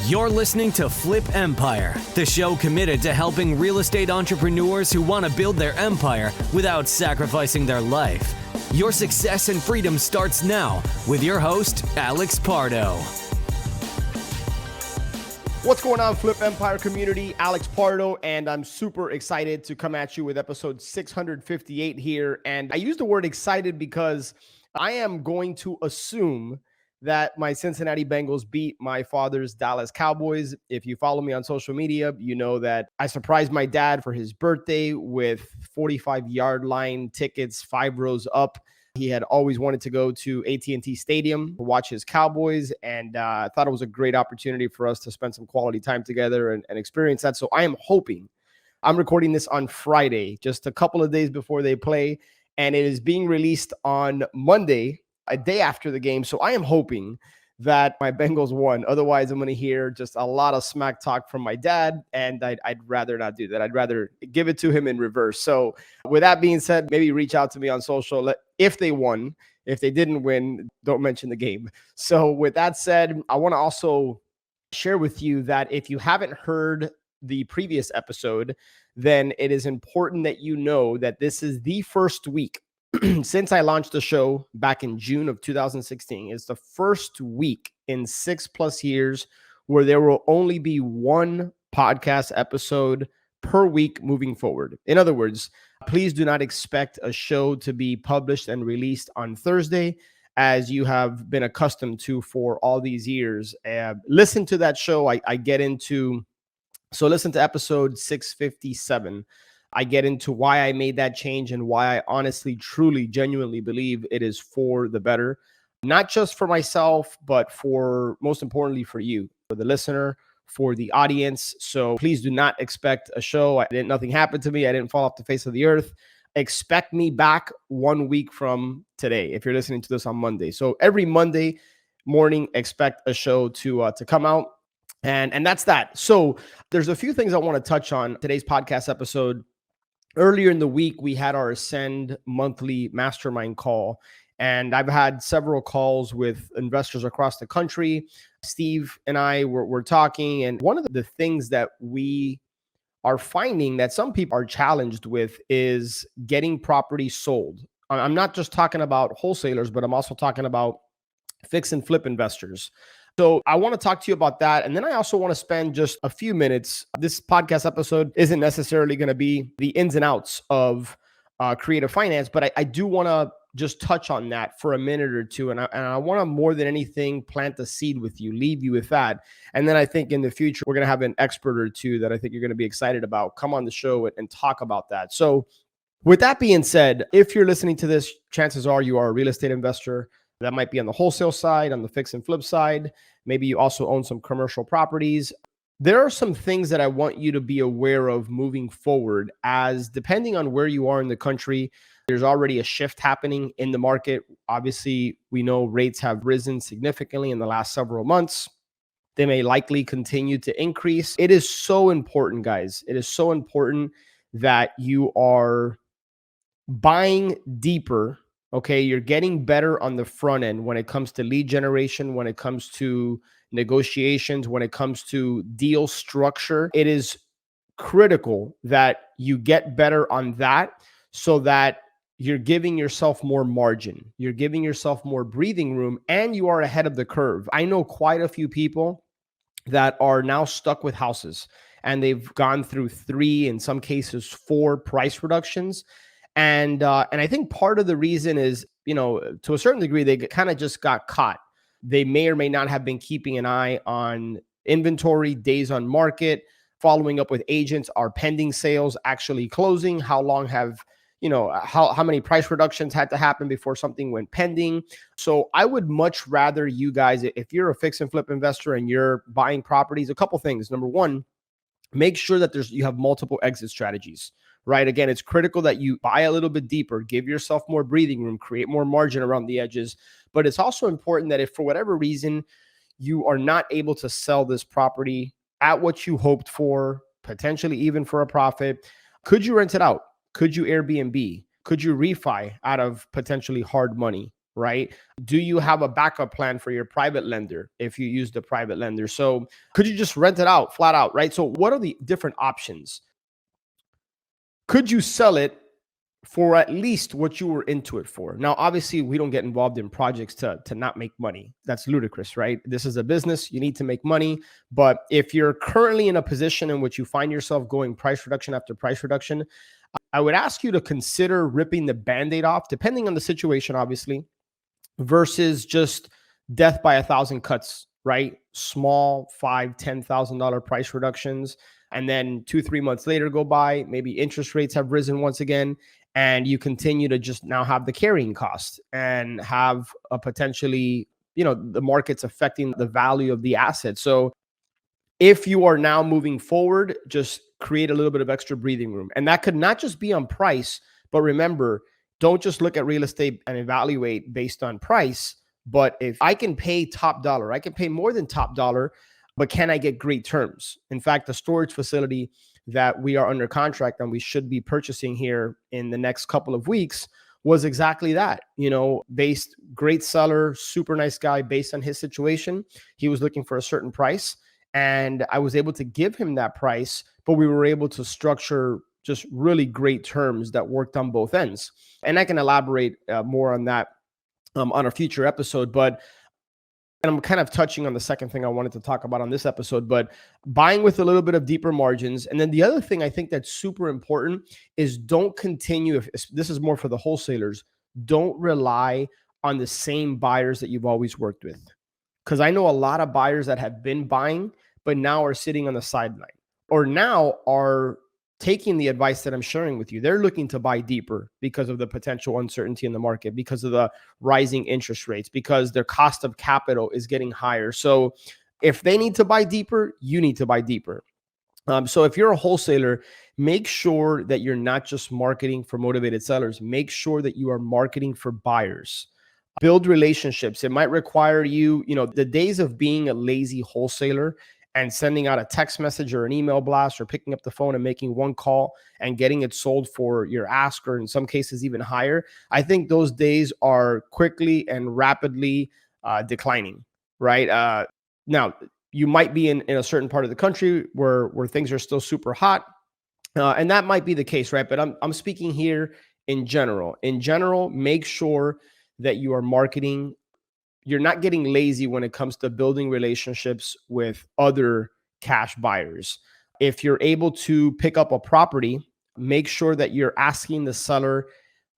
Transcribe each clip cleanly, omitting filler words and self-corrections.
You're listening to Flip Empire, the show committed to helping real estate entrepreneurs who want to build their empire without sacrificing their life. Your success and freedom starts now with your host, Alex Pardo. What's going on, Flip Empire community? Alex Pardo, and I'm super excited to come at you with episode 658 here. And I use the word excited because I am going to assume that my Cincinnati Bengals beat my father's Dallas Cowboys. If you follow me on social media, you know that I surprised my dad for his birthday with 45-yard line tickets, 5 rows up. He had always wanted to go to AT&T Stadium to watch his Cowboys, and I thought it was a great opportunity for us to spend some quality time together and experience that. So I am hoping, I'm recording this on Friday, just a couple of days before they play, and it is being released on Monday, a day after the game. So I am hoping that my Bengals won. Otherwise, I'm going to hear just a lot of smack talk from my dad, and I'd rather not do that. I'd rather give it to him in reverse. So with that being said, maybe reach out to me on social if they won. If they didn't win, don't mention the game. So with that said, I want to also share with you that if you haven't heard the previous episode, then it is important that you know that this is the first week since I launched the show back in June of 2016. It's the first week in 6+ years where there will only be one podcast episode per week moving forward. In other words, please do not expect a show to be published and released on Thursday, as you have been accustomed to for all these years. Listen to that show. I get into, so listen to episode 657. I get into why I made that change and why I honestly, truly, genuinely believe it is for the better, not just for myself, but for, most importantly, for you, for the listener, for the audience. So please do not expect a show. Nothing happened to me. I didn't fall off the face of the earth. Expect me back 1 week from today if you're listening to this on Monday. So every Monday morning, expect a show to come out. And that's that. So there's a few things I want to touch on today's podcast episode. Earlier in the week, we had our Ascend monthly mastermind call, and I've had several calls with investors across the country. Steve and I were talking, and one of the things that we are finding that some people are challenged with is getting property sold. I'm not just talking about wholesalers, but I'm also talking about fix and flip investors. So I want to talk to you about that. And then I also want to spend just a few minutes. This podcast episode isn't necessarily going to be the ins and outs of creative finance, but I do want to just touch on that for a minute or two. And I want to, more than anything, plant the seed with you, leave you with that. And then I think in the future, we're going to have an expert or two that I think you're going to be excited about come on the show and talk about that. So with that being said, if you're listening to this, chances are you are a real estate investor. That might be on the wholesale side, on the fix and flip side. Maybe you also own some commercial properties. There are some things that I want you to be aware of moving forward, as depending on where you are in the country, there's already a shift happening in the market. Obviously, we know rates have risen significantly in the last several months. They may likely continue to increase. It is so important, guys. It is so important that you are buying deeper. Okay, you're getting better on the front end when it comes to lead generation, when it comes to negotiations, when it comes to deal structure. It is critical that you get better on that so that you're giving yourself more margin, you're giving yourself more breathing room, and you are ahead of the curve. I know quite a few people that are now stuck with houses, and they've gone through 3, in some cases 4 price reductions. And I think part of the reason is, to a certain degree, they kind of just got caught. They may or may not have been keeping an eye on inventory, days on market, following up with agents. Are pending sales actually closing? How long have, how many price reductions had to happen before something went pending? So I would much rather you guys, if you're a fix and flip investor and you're buying properties, a couple things. Number one, make sure that you have multiple exit strategies. Right? Again, it's critical that you buy a little bit deeper, give yourself more breathing room, create more margin around the edges. But it's also important that if for whatever reason you are not able to sell this property at what you hoped for, potentially even for a profit, could you rent it out? Could you Airbnb? Could you refi out of potentially hard money? right? Do you have a backup plan for your private lender if you use the private lender? So could you just rent it out flat out, right? So what are the different options? Could you sell it for at least what you were into it for? Now, obviously, we don't get involved in projects to not make money. That's ludicrous, right? This is a business. You need to make money. But if you're currently in a position in which you find yourself going price reduction after price reduction, I would ask you to consider ripping the Band-Aid off, depending on the situation, obviously, versus just death by 1,000 cuts, right? Small $5,000, $10,000 price reductions. And then 2, 3 months later go by, maybe interest rates have risen once again, and you continue to just now have the carrying cost and have a potentially, the market's affecting the value of the asset. So if you are now moving forward, just create a little bit of extra breathing room. And that could not just be on price, but remember, don't just look at real estate and evaluate based on price. But if I can pay top dollar, I can pay more than top dollar, but can I get great terms? In fact, the storage facility that we are under contract and we should be purchasing here in the next couple of weeks was exactly that. Based great seller, super nice guy based on his situation. He was looking for a certain price, and I was able to give him that price, but we were able to structure just really great terms that worked on both ends. And I can elaborate more on that on a future episode. But and I'm kind of touching on the second thing I wanted to talk about on this episode, but buying with a little bit of deeper margins. And then the other thing I think that's super important is don't continue, if this is more for the wholesalers, don't rely on the same buyers that you've always worked with. Because I know a lot of buyers that have been buying, but now are sitting on the sideline or now are taking the advice that I'm sharing with you. They're looking to buy deeper because of the potential uncertainty in the market, because of the rising interest rates, because their cost of capital is getting higher. So if they need to buy deeper, you need to buy deeper. So if you're a wholesaler, make sure that you're not just marketing for motivated sellers. Make sure that you are marketing for buyers. Build relationships. It might require you, the days of being a lazy wholesaler and sending out a text message or an email blast or picking up the phone and making one call and getting it sold for your ask, or in some cases even higher. I think those days are quickly and rapidly declining, right? Now, you might be in a certain part of the country where things are still super hot, and that might be the case, right? But I'm speaking here in general. In general, make sure that you are marketing. You're not getting lazy when it comes to building relationships with other cash buyers. If you're able to pick up a property, make sure that you're asking the seller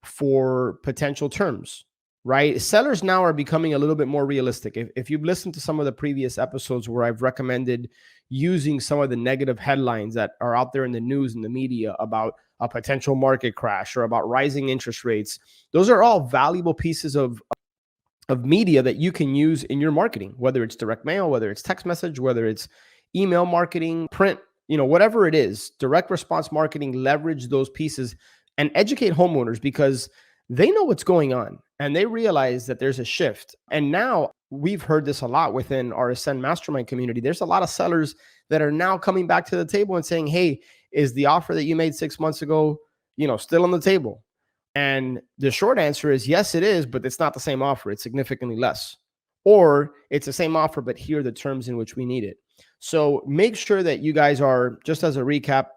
for potential terms, right? Sellers now are becoming a little bit more realistic. If you've listened to some of the previous episodes where I've recommended using some of the negative headlines that are out there in the news and the media about a potential market crash or about rising interest rates, those are all valuable pieces of media that you can use in your marketing, whether it's direct mail, whether it's text message, whether it's email marketing, print, whatever it is, direct response marketing. Leverage those pieces and educate homeowners, because they know what's going on and they realize that there's a shift. And now we've heard this a lot within our Ascend Mastermind community. There's a lot of sellers that are now coming back to the table and saying, hey, is the offer that you made 6 months ago, still on the table? And the short answer is yes, it is, but it's not the same offer. It's significantly less. Or it's the same offer, but here are the terms in which we need it. So make sure that you guys are, just as a recap,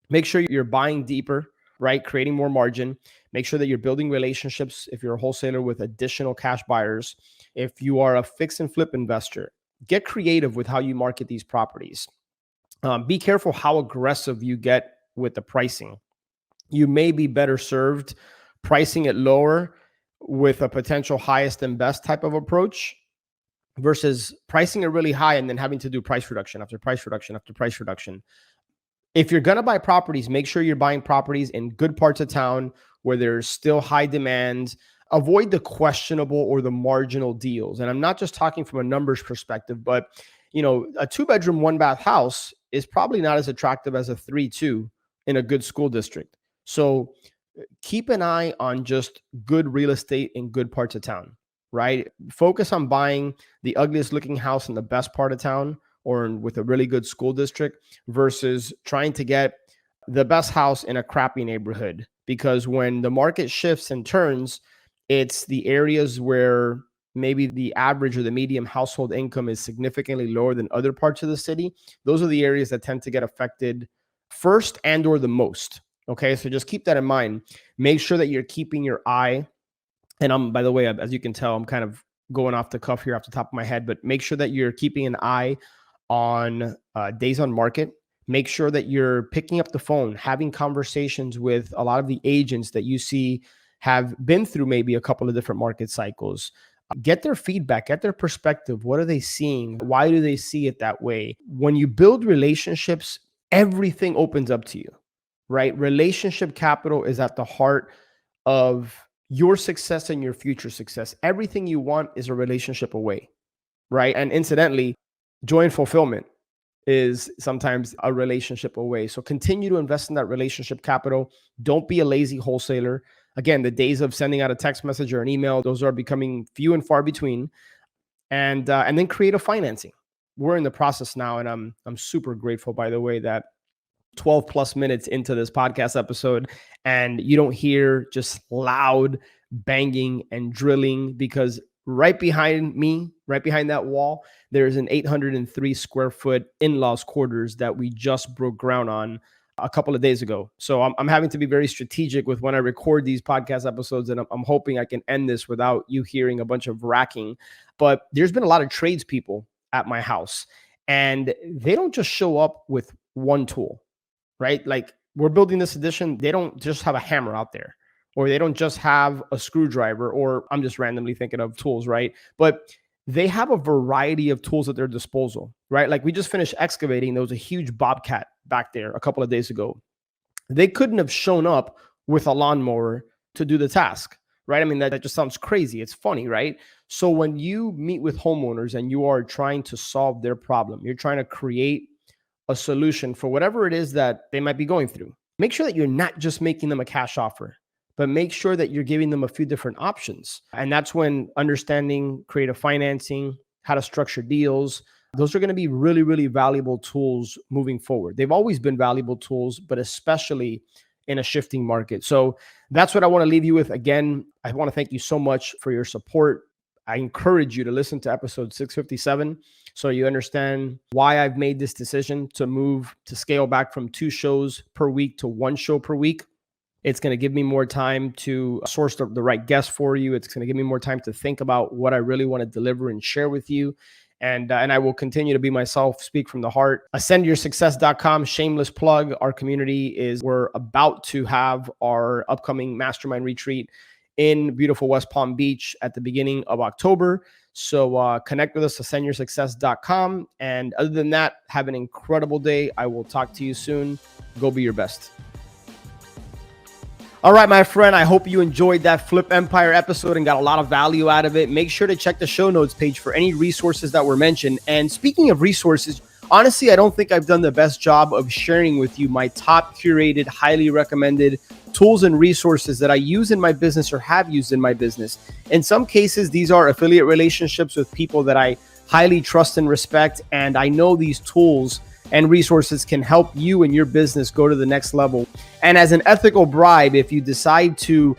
make sure you're buying deeper, right? Creating more margin. Make sure that you're building relationships if you're a wholesaler with additional cash buyers. If you are a fix and flip investor, get creative with how you market these properties. Be careful how aggressive you get with the pricing. You may be better served pricing it lower with a potential highest and best type of approach versus pricing it really high and then having to do price reduction after price reduction after price reduction. If you're going to buy properties, make sure you're buying properties in good parts of town where there's still high demand. Avoid the questionable or the marginal deals. And I'm not just talking from a numbers perspective, but a 2-bedroom, 1-bath house is probably not as attractive as a 3-2 in a good school district. So keep an eye on just good real estate in good parts of town, right? Focus on buying the ugliest looking house in the best part of town or with a really good school district versus trying to get the best house in a crappy neighborhood. Because when the market shifts and turns, It's the areas where maybe the average or the medium household income is significantly lower than other parts of the city. Those are the areas that tend to get affected first and or the most. Okay, so just keep that in mind. Make sure that you're keeping your eye, and by the way, as you can tell, I'm kind of going off the cuff here off the top of my head, but make sure that you're keeping an eye on days on market. Make sure that you're picking up the phone, having conversations with a lot of the agents that you see have been through maybe a couple of different market cycles. Get their feedback, get their perspective. What are they seeing? Why do they see it that way? When you build relationships, everything opens up to you, right? Relationship capital is at the heart of your success and your future success. Everything you want is a relationship away, right? And incidentally, joy and fulfillment is sometimes a relationship away. So continue to invest in that relationship capital. Don't be a lazy wholesaler. Again, the days of sending out a text message or an email, those are becoming few and far between. And then creative financing. We're in the process now, and I'm super grateful, by the way, that 12 plus minutes into this podcast episode and you don't hear just loud banging and drilling, because right behind me, right behind that wall, there's an 803 square foot in-laws quarters that we just broke ground on a couple of days ago. So I'm having to be very strategic with when I record these podcast episodes, and I'm hoping I can end this without you hearing a bunch of racking. But there's been a lot of tradespeople at my house, and they don't just show up with one tool, right? Like, we're building this addition. They don't just have a hammer out there, or they don't just have a screwdriver, or I'm just randomly thinking of tools, right? But they have a variety of tools at their disposal, right? Like, we just finished excavating. There was a huge bobcat back there a couple of days ago. They couldn't have shown up with a lawnmower to do the task, right? I mean, that just sounds crazy. It's funny, right? So when you meet with homeowners and you are trying to solve their problem, you're trying to create a solution for whatever it is that they might be going through, make sure that you're not just making them a cash offer, but make sure that you're giving them a few different options. And that's when understanding creative financing, how to structure deals, those are going to be really, really valuable tools moving forward. They've always been valuable tools, but especially in a shifting market. So that's what I want to leave you with. Again, I want to thank you so much for your support. I encourage you to listen to episode 657 so you understand why I've made this decision to scale back from 2 shows per week to 1 show per week. It's going to give me more time to source the right guests for you. It's going to give me more time to think about what I really want to deliver and share with you. And I will continue to be myself, speak from the heart. AscendYourSuccess.com, shameless plug. Our community we're about to have our upcoming mastermind retreat in beautiful West Palm Beach at the beginning of October. So connect with us, AscendYourSuccess.com. And other than that, have an incredible day. I will talk to you soon. Go be your best. All right, my friend, I hope you enjoyed that Flip Empire episode and got a lot of value out of it. Make sure to check the show notes page for any resources that were mentioned. And speaking of resources, honestly, I don't think I've done the best job of sharing with you my top curated, highly recommended tools and resources that I use in my business or have used in my business. In some cases, these are affiliate relationships with people that I highly trust and respect. And I know these tools and resources can help you and your business go to the next level. And as an ethical bribe, if you decide to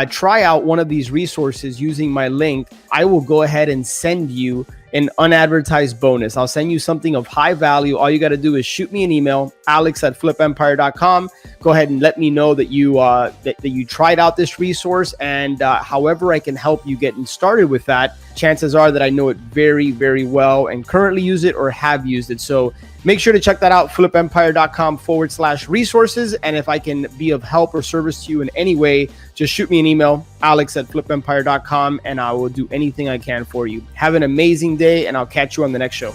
try out one of these resources using my link, I will go ahead and send you an unadvertised bonus. I'll send you something of high value. All you got to do is shoot me an email, alex@flipempire.com. Go ahead and let me know that you tried out this resource, and however I can help you getting started with that, chances are that I know it very, very well and currently use it or have used it. So make sure to check that out, flipempire.com/resources. And if I can be of help or service to you in any way, just shoot me an email, alex@flipempire.com, and I will do anything I can for you. Have an amazing day, and I'll catch you on the next show.